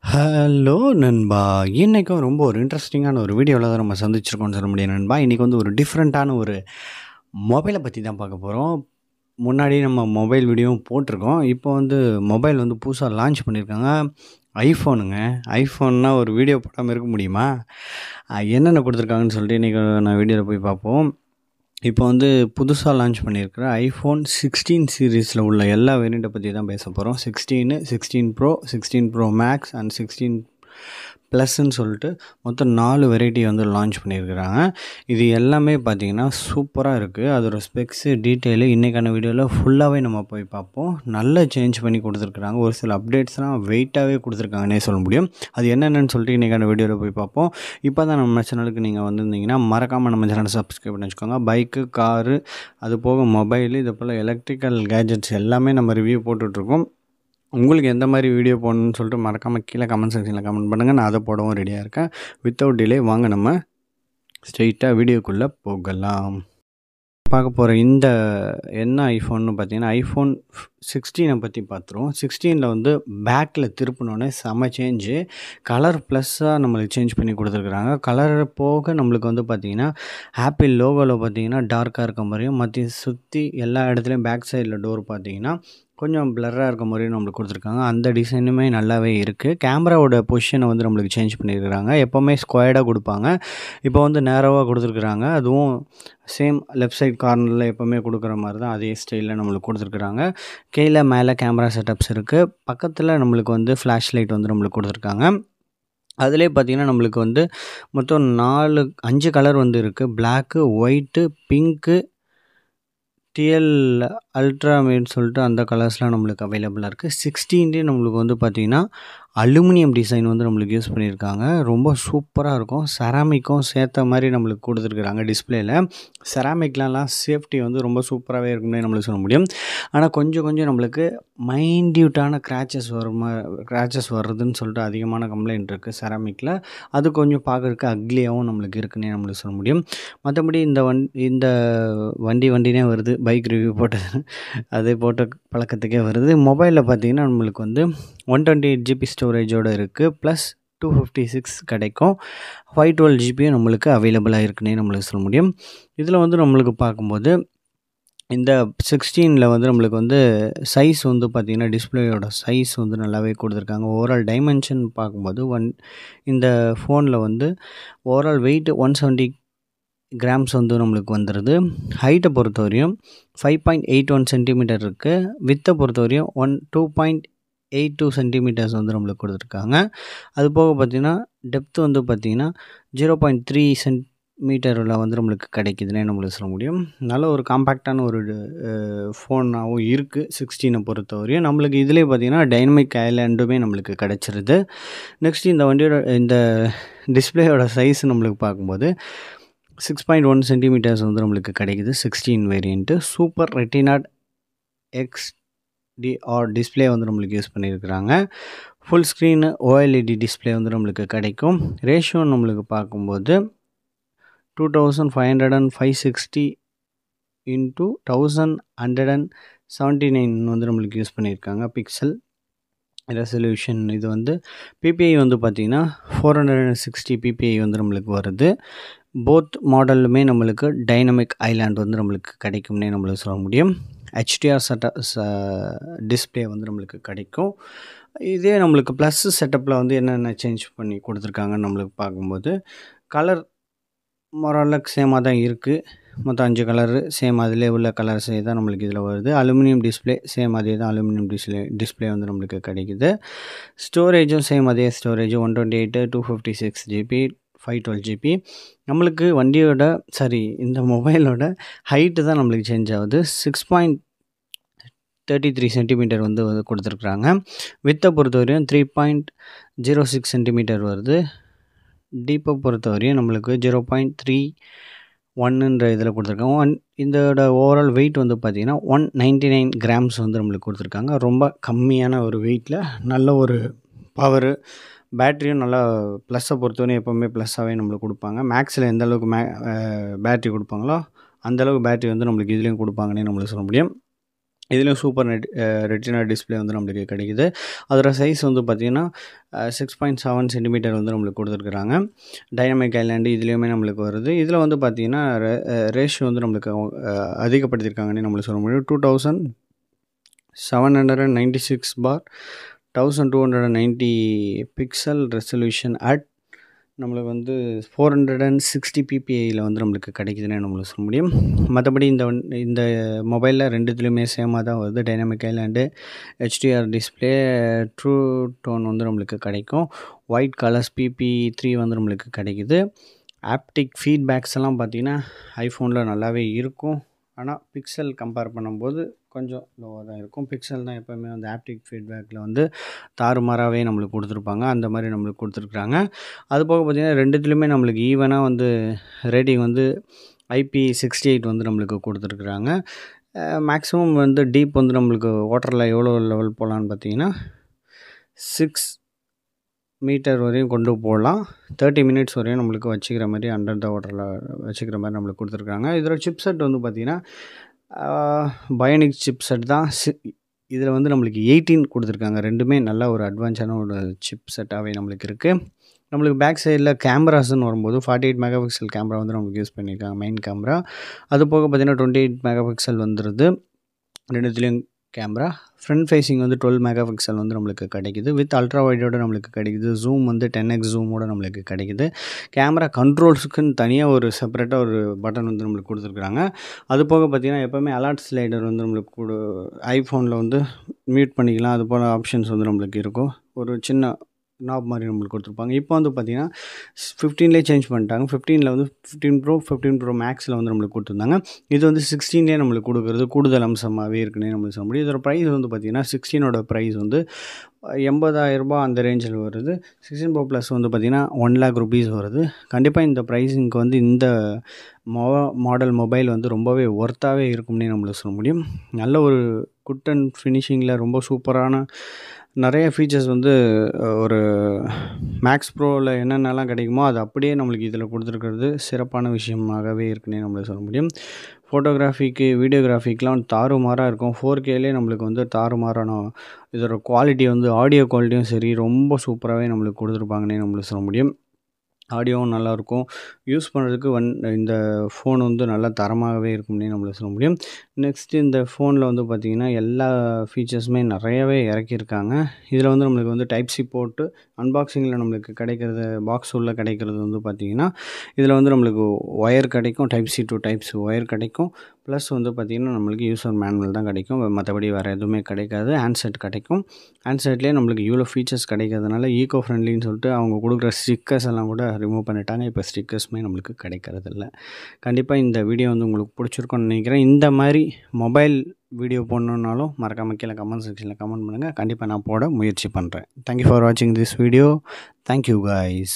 Hello நண்பா! இன்னைக்கும் ரொம்ப ஒரு இன்ட்ரஸ்டிங்கான ஒரு வீடியோல தான் நம்ம சந்திச்சிருக்கோம்னு சொல்ல முடியும் நண்பா. இன்னைக்கு வந்து ஒரு டிஃப்ரெண்ட்டான ஒரு மொபைல பத்தி தான் பார்க்க போறோம். முன்னாடி நம்ம மொபைல் வீடியோவும் போட்டிருக்கோம். இப்போ வந்து மொபைல் வந்து புதுசா லான்ச் பண்ணியிருக்காங்க. ஐஃபோனுங்க. ஐஃபோன்னா ஒரு வீடியோ போடாம இருக்க முடியுமா? என்னென்ன குடுத்துருக்காங்கன்னு சொல்லிட்டு இன்னைக்கு நான் வீடியோல போய் பார்ப்போம். இப்போ வந்து புதுசா லான்ச் பண்ணியிருக்கிற ஐஃபோன் 16 சீரிஸ்ல உள்ள எல்லா வேரியண்ட்ட பத்தி தான் பேச போறோம். 16, 16 ப்ரோ, 16 ப்ரோ மேக்ஸ் அண்ட் 16 ப்ளஸ்ன்னு சொல்லிட்டு மொத்தம் 4 வெரைட்டி வந்து லான்ச் பண்ணியிருக்கிறாங்க. இது எல்லாமே பார்த்தீங்கன்னா சூப்பரா இருக்குது. அதோட ஸ்பெக்ஸு, டீட்டெயிலு இன்றைக்கான வீடியோவில் ஃபுல்லாகவே நம்ம போய் பார்ப்போம். நல்லா சேஞ்ச் பண்ணி கொடுத்துருக்குறாங்க. ஒரு சில அப்டேட்ஸ்லாம் வெயிட்டாகவே கொடுத்துருக்காங்கன்னே சொல்ல முடியும். அது என்னென்னு சொல்லிட்டு இன்றைக்கான வீடியோவில் போய் பார்ப்போம். இப்போ தான் நம்ம சேனலுக்கு நீங்கள் வந்திருந்தீங்கன்னா மறக்காமல் நம்ம சேனலை சப்ஸ்கிரைப் பண்ணி வச்சுக்கோங்க. பைக்கு, காரு, அது போக மொபைலு, இது போல் எலக்ட்ரிக்கல் கேஜெட்ஸ் எல்லாமே நம்ம ரிவ்யூ போட்டுட்ருக்கோம். உங்களுக்கு எந்த மாதிரி வீடியோ போடணும்னு சொல்லிட்டு மறக்காமல் கீழே கமெண்ட் செக்ஷனில் கமெண்ட் பண்ணுங்கள். நான் அதை போடவும் ரெடியாக இருக்கேன். வித்தவுட் டிலே வாங்க நம்ம ஸ்ட்ரெயிட்டாக வீடியோக்குள்ளே போகலாம். பார்க்க போகிற இந்த என்ன ஐஃபோன்னு பார்த்தீங்கன்னா ஐஃபோன் 16 பற்றி பார்த்துருவோம். 16 வந்து பேக்கில் திருப்பினோடனே செம சேஞ்சு. கலர் ப்ளஸ்ஸாக நம்மளுக்கு சேஞ்ச் பண்ணி கொடுத்துருக்குறாங்க. கலர் போக நம்மளுக்கு வந்து பார்த்திங்கன்னா ஆப்பிள் லோகோவில் பார்த்திங்கன்னா டார்க்காக இருக்க மாதிரியும் மற்ற சுற்றி எல்லா இடத்துலையும் பேக் சைடில் டோர் பார்த்திங்கன்னா கொஞ்சம் பிளர்ராக இருக்க மாதிரியும் நம்மளுக்கு கொடுத்துருக்காங்க. அந்த டிசைனுமே நல்லாவே இருக்குது. கேமராவோட பொசிஷனை வந்து நம்மளுக்கு சேஞ்ச் பண்ணியிருக்கிறாங்க. எப்போவுமே ஸ்கொயர்டாக கொடுப்பாங்க. இப்போ வந்து நேரோவாக கொடுத்துருக்குறாங்க. அதுவும் சேம் லெஃப்ட் சைட் கார்னரில் எப்போவுமே கொடுக்குற மாதிரி தான் அதே ஸ்டைலில் நம்மளுக்கு கொடுத்துருக்குறாங்க. கீழே மேலே கேமரா செட்டப்ஸ் இருக்குது. பக்கத்தில் நம்மளுக்கு வந்து ஃப்ளாஷ் லைட் வந்து நம்மளுக்கு கொடுத்துருக்காங்க. அதிலே பார்த்திங்கன்னா நம்மளுக்கு வந்து மொத்தம் 5 கலர் வந்து இருக்குது. பிளாக்கு, ஒயிட்டு, பிங்க்கு, டிஎல் அல்ட்ராமேட்னு சொல்லிட்டு அந்த கலர்ஸ்லாம் நம்மளுக்கு அவைலபிளாக இருக்குது. 16 நம்மளுக்கு வந்து பார்த்திங்கன்னா அலுமினியம் டிசைன் வந்து நம்மளுக்கு யூஸ் பண்ணியிருக்காங்க. ரொம்ப சூப்பராக இருக்கும். செராமிக்கும் சேர்த்த மாதிரி நம்மளுக்கு கொடுத்துருக்குறாங்க டிஸ்பிளேயில். செராமிக்லாம் சேஃப்டி வந்து ரொம்ப சூப்பராகவே இருக்கும்னே நம்மளுக்கு சொல்ல முடியும். ஆனால் கொஞ்சம் நம்மளுக்கு மைன்யூட்டான கிராச்சஸ் வருதுன்னு சொல்லிட்டு அதிகமான கம்ப்ளைண்ட் இருக்குது செராமிக்கில். அது கொஞ்சம் பார்க்குறதுக்கு அக்லியாகவும் நம்மளுக்கு இருக்குன்னே நம்மளுக்கு சொல்ல முடியும். மற்றபடி இந்த வண்டினே வருது. பைக் ரிவ்யூ போட்டது அது போட்ட பழக்கத்துக்கே வருது. மொபைலில் பார்த்திங்கன்னா நம்மளுக்கு வந்து 128 ஜிபி ஸ்டோரேஜோடு இருக்குது. ப்ளஸ் 256 கிடைக்கும். 512 ஜிபியும் நம்மளுக்கு அவைலபிளாக இருக்குன்னே நம்மளுக்கு சொல்ல முடியும். இதில் வந்து நம்மளுக்கு பார்க்கும்போது இந்த 16 வந்து நம்மளுக்கு வந்து சைஸ் வந்து பார்த்திங்கன்னா டிஸ்பிளேயோட சைஸ் வந்து நல்லாவே கொடுத்துருக்காங்க. ஓவரால் டைமென்ஷன் பார்க்கும்போது இந்த ஃபோனில் வந்து ஓவரால் வெயிட் 170 கிராம்ஸ் வந்து நம்மளுக்கு வந்துடுது. ஹைட்டை பொறுத்தவரையும் 5.81 சென்டிமீட்டர் இருக்குது. வித்தை பொறுத்தவரையும் 2.82 சென்டிமீட்டர்ஸ் வந்து நம்மளுக்கு கொடுத்துருக்காங்க. அது போக பார்த்திங்கன்னா டெப்த் வந்து பார்த்திங்கன்னா 0.3 சென்டிமீட்டரில் வந்து நம்மளுக்கு கிடைக்குதுன்னே நம்மளுக்கு சொல்ல முடியும். நல்ல ஒரு காம்பேக்டான ஒரு ஃபோனாகவும் இருக்குது 16 பொறுத்தவரையும். நம்மளுக்கு இதிலே பார்த்திங்கன்னா டைனமிக் ஐலாண்டுமே நம்மளுக்கு கிடச்சிருது. நெக்ஸ்ட் இந்த வண்டியோட இந்த டிஸ்பிளேயோட சைஸ் நம்மளுக்கு பார்க்கும்போது 6.1 சென்டிமீட்டர்ஸ் வந்து நம்மளுக்கு கிடைக்குது. 16 variant. Super retina XDR display வந்து நம்மளுக்கு யூஸ் பண்ணியிருக்கிறாங்க. ஃபுல் ஸ்க்ரீனு OLED டிஸ்பிளே வந்து நம்மளுக்கு கிடைக்கும். ரேஷியோ நம்மளுக்கு பார்க்கும்போது 2560 into 1179 வந்து நம்மளுக்கு யூஸ் பண்ணியிருக்காங்க பிக்சல் ரெசல்யூஷன். இது வந்து PPI வந்து பார்த்திங்கன்னா 460 PPI வந்து நம்மளுக்கு வருது. போத் மாடலுமே நம்மளுக்கு டைனமிக் ஐலாண்ட் வந்து நம்மளுக்கு கிடைக்கும்னே நம்மளுக்கு சொல்ல முடியும். HDR டிஸ்பிளே வந்து நம்மளுக்கு கிடைக்கும். இதே நம்மளுக்கு ப்ளஸ் செட்டப்பில் வந்து என்னென்ன சேஞ்ச் பண்ணி கொடுத்துருக்காங்கன்னு நம்மளுக்கு பார்க்கும்போது கலர் மொரலக் சேமாக தான் இருக்குது. மொத்தம் 5 கலரு சேம் அதிலே உள்ள கலர்ஸே தான் நம்மளுக்கு இதில் வருது. அலுமினியம் டிஸ்பிளே சேம் அதே தான் அலுமினியம் டிஸ்பிளே வந்து நம்மளுக்கு கிடைக்குது. ஸ்டோரேஜும் சேம் அதே ஸ்டோரேஜ் 128, 256 ஜிபி, 512 ஜிபி. நம்மளுக்கு இந்த மொபைலோட ஹைட்டு தான் நம்மளுக்கு சேஞ்ச் ஆகுது. 6.33 சென்டிமீட்டர் வந்து கொடுத்துருக்குறாங்க. வித்தை பொறுத்தவரையும் 3.06 சென்டிமீட்டர் வருது. டீப்பை பொறுத்தவரையும் நம்மளுக்கு 0.31ன்ற இதில் கொடுத்துருக்காங்க. இதோட ஓவரால் வெயிட் வந்து பார்த்திங்கன்னா 199 கிராம்ஸ் வந்து நம்மளுக்கு கொடுத்துருக்காங்க. ரொம்ப கம்மியான ஒரு வெயிட்டில் நல்ல ஒரு பவரு. பேட்டரியும் நல்லா ப்ளஸ்ஸை பொறுத்தவரையும் எப்போவுமே ப்ளஸ்ஸாகவே நம்மளுக்கு கொடுப்பாங்க. மேக்ஸில் எந்த அளவுக்கு பேட்டரி கொடுப்பாங்களோ அந்தளவுக்கு பேட்டரி வந்து நம்மளுக்கு இதுலேயும் கொடுப்பாங்கன்னே நம்மளுக்கு சொல்ல முடியும். இதுலேயும் சூப்பர் ரெட்டினா டிஸ்பிளே வந்து நம்மளுக்கு கிடைக்குது. அதோட சைஸ் வந்து பார்த்திங்கன்னா 6.7 சென்டிமீட்டர் வந்து நம்மளுக்கு கொடுத்துருக்குறாங்க. டைனமிக் ஐலாண்டு இதுலேயுமே நம்மளுக்கு வருது. இதில் வந்து பார்த்திங்கன்னா ரேஷியோ வந்து நம்மளுக்கு அதிகப்படுத்தியிருக்காங்கன்னு நம்மளுக்கு சொல்ல முடியும். 2796/1290 பிக்சல் ரெசல்யூஷன் அட் நம்மளுக்கு வந்து 460 பிபிஐயில் வந்து நம்மளுக்கு கிடைக்குதுன்னு நம்மளுக்கு சொல்ல முடியும். மற்றபடி இந்த மொபைலில் ரெண்டுத்துலேயுமே சேமாக தான் வருது. Dynamic island, HDR display, true tone வந்து நம்மளுக்கு கிடைக்கும். ஒயிட் கலர்ஸ் PP3 வந்து நம்மளுக்கு கிடைக்குது. ஆப்டிக் ஃபீட்பேக்ஸ் எல்லாம் பார்த்திங்கன்னா ஐஃபோனில் நல்லாவே இருக்கும். ஆனால் பிக்சல் கம்பேர் பண்ணும்போது கொஞ்சம் லோவாக தான் இருக்கும். பிக்சல் தான் எப்போவுமே வந்து ஆப்டிக் ஃபீட்பேக்கில் வந்து தாறுமாறாகவே நம்மளுக்கு கொடுத்துருப்பாங்க. அந்த மாதிரி நம்மளுக்கு கொடுத்துருக்குறாங்க. அது போக பார்த்திங்கன்னா ரெண்டுத்துலேயுமே நம்மளுக்கு ஈவனாக வந்து ரேட்டிங் வந்து IP68 வந்து நம்மளுக்கு கொடுத்துருக்குறாங்க. மேக்ஸிமம் வந்து டீப் வந்து நம்மளுக்கு வாட்டரில் எவ்வளோ லெவல் போகலான்னு பார்த்திங்கன்னா 6 மீட்டர் வரையும் கொண்டு போகலாம். 30 மினிட்ஸ் வரையும் நம்மளுக்கு வச்சுக்கிற மாதிரி அண்டர் த வாட்டரில் வச்சுக்கிற மாதிரி நம்மளுக்கு கொடுத்துருக்காங்க. இதோட சிப்செட் வந்து பார்த்திங்கன்னா பயோனிக் சிப்செட் தான். இதில் வந்து நம்மளுக்கு 18 கொடுத்துருக்காங்க. ரெண்டுமே நல்ல ஒரு அட்வான்ஸான ஒரு சிப்செட்டாகவே நம்மளுக்கு இருக்குது. நம்மளுக்கு பேக் சைடில் கேமராஸ்ன்னு வரும்போது 48 மெகா பிக்சல் கேமரா வந்து நம்மளுக்கு யூஸ் பண்ணியிருக்காங்க, மெயின் கேமரா. அது போக பார்த்திங்கன்னா 28 மெகா பிக்சல் வந்துடுது ரெண்டுத்துலேயும் கேமரா. ஃப்ரண்ட் ஃபேஸிங் வந்து 12 மெகா பிக்சல் வந்து நம்மளுக்கு கிடைக்குது. வித் அல்ட்ரா வைடோட நம்மளுக்கு கிடைக்குது. ஜூம் வந்து 10x ஜூமோட நம்மளுக்கு கிடைக்குது. கேமரா கண்ட்ரோல்ஸுக்குன்னு தனியாக ஒரு செப்பரேட்டாக ஒரு பட்டன் வந்து நம்மளுக்கு கொடுத்துருக்குறாங்க. அது போக பார்த்திங்கன்னா எப்போவுமே அலர்ட் ஸ்லைடர் வந்து நம்மளுக்கு ஐஃபோனில் வந்து மியூட் பண்ணிக்கலாம். அது போல் ஆப்ஷன்ஸ் வந்து நம்மளுக்கு இருக்கும். ஒரு சின்ன நாப் மாதிரி நம்மளுக்கு கொடுத்துருப்பாங்க. இப்போ வந்து பார்த்திங்கன்னா 15லேயே சேஞ்ச் பண்ணிட்டாங்க. 15ல் வந்து 15 ப்ரோ 15 ப்ரோ மேக்ஸில் வந்து நம்மளுக்கு கொடுத்துருந்தாங்க. இது வந்து 16லேயே நம்மளுக்கு கொடுக்குறது கூடுதல் அம்சமாகவே இருக்குன்னே நம்மளுக்கு சொல்ல முடியும். இதோட ப்ரைஸ் வந்து பார்த்திங்கன்னா 16ஓட ப்ரைஸ் வந்து 80,000 அந்த ரேஞ்சில் வருது. 16 ப்ரோ ப்ளஸ் வந்து பார்த்திங்கன்னா 1 lakh rupees வருது. கண்டிப்பாக இந்த ப்ரைஸிங்க்கு வந்து இந்த மாடல் மொபைல் வந்து ரொம்பவே ஒர்த்தாகவே இருக்கும்னே நம்மளுக்கு சொல்ல முடியும். நல்ல ஒரு குட் அண்ட் ஃபினிஷிங்கில் ரொம்ப சூப்பரான நிறைய ஃபீச்சர்ஸ் வந்து ஒரு மேக்ஸ் ப்ரோவில் என்னென்னலாம் கிடைக்குமோ அது அப்படியே நம்மளுக்கு இதில் கொடுத்துருக்கிறது சிறப்பான விஷயமாகவே இருக்குன்னே நம்மளுக்கு சொல்ல முடியும். ஃபோட்டோகிராஃபிக்கு வீடியோகிராஃபிக்கெலாம் தாறுமாறாக இருக்கும். 4Kலே நம்மளுக்கு வந்து தாறுமாறான இதோட குவாலிட்டி வந்து ஆடியோ குவாலிட்டியும் சரி ரொம்ப சூப்பராகவே நம்மளுக்கு கொடுத்துருப்பாங்கன்னே நம்மளுக்கு சொல்ல முடியும். ஆடியோவும் நல்லாயிருக்கும். யூஸ் பண்ணுறதுக்கு இந்த ஃபோன் வந்து நல்லா தரமாகவே இருக்கும்னே நம்மளுக்கு சொல்ல முடியும். நெக்ஸ்ட்டு இந்த ஃபோனில் வந்து பார்த்திங்கன்னா எல்லா ஃபீச்சர்ஸுமே நிறையவே இறக்கியிருக்காங்க. இதில் வந்து நம்மளுக்கு வந்து டைப் சி போட்டு அன்பாக்சிங்கில் நம்மளுக்கு கிடைக்கிறது பாக்ஸ் உள்ளே கிடைக்கிறது வந்து பார்த்திங்கன்னா இதில் வந்து நம்மளுக்கு ஒயர் கிடைக்கும். Type C to type C wire கிடைக்கும். ப்ளஸ் வந்து பார்த்திங்கன்னா நம்மளுக்கு யூசர் மேனுவல் தான் கிடைக்கும். மற்றபடி வேறு எதுவுமே கிடைக்காது. ஹேண்ட்செட் கிடைக்கும். ஹேண்ட்செட்லேயே நம்மளுக்கு இவ்வளோ ஃபீச்சர்ஸ் கிடைக்கிறதுனால ஈகோ ஃப்ரெண்ட்லின்னு சொல்லிட்டு அவங்க கொடுக்குற ஸ்டிக்கர்ஸ் எல்லாம் கூட ரிமூவ் பண்ணிட்டாங்க. இப்போ ஸ்டிக்கர்ஸுமே நம்மளுக்கு கிடைக்கிறதில்ல. கண்டிப்பாக இந்த வீடியோ வந்து உங்களுக்கு பிடிச்சிருக்கும்னு நினைக்கிறேன். இந்த மாதிரி மொபைல் வீடியோ போடணுன்னாலும் மறக்காமல் கீழே கமெண்ட் செக்ஷனில் கமெண்ட் பண்ணுங்கள். கண்டிப்பாக நான் போட முயற்சி பண்ணுறேன். தேங்க்யூ ஃபார் வாட்சிங் திஸ் வீடியோ. Thank you guys.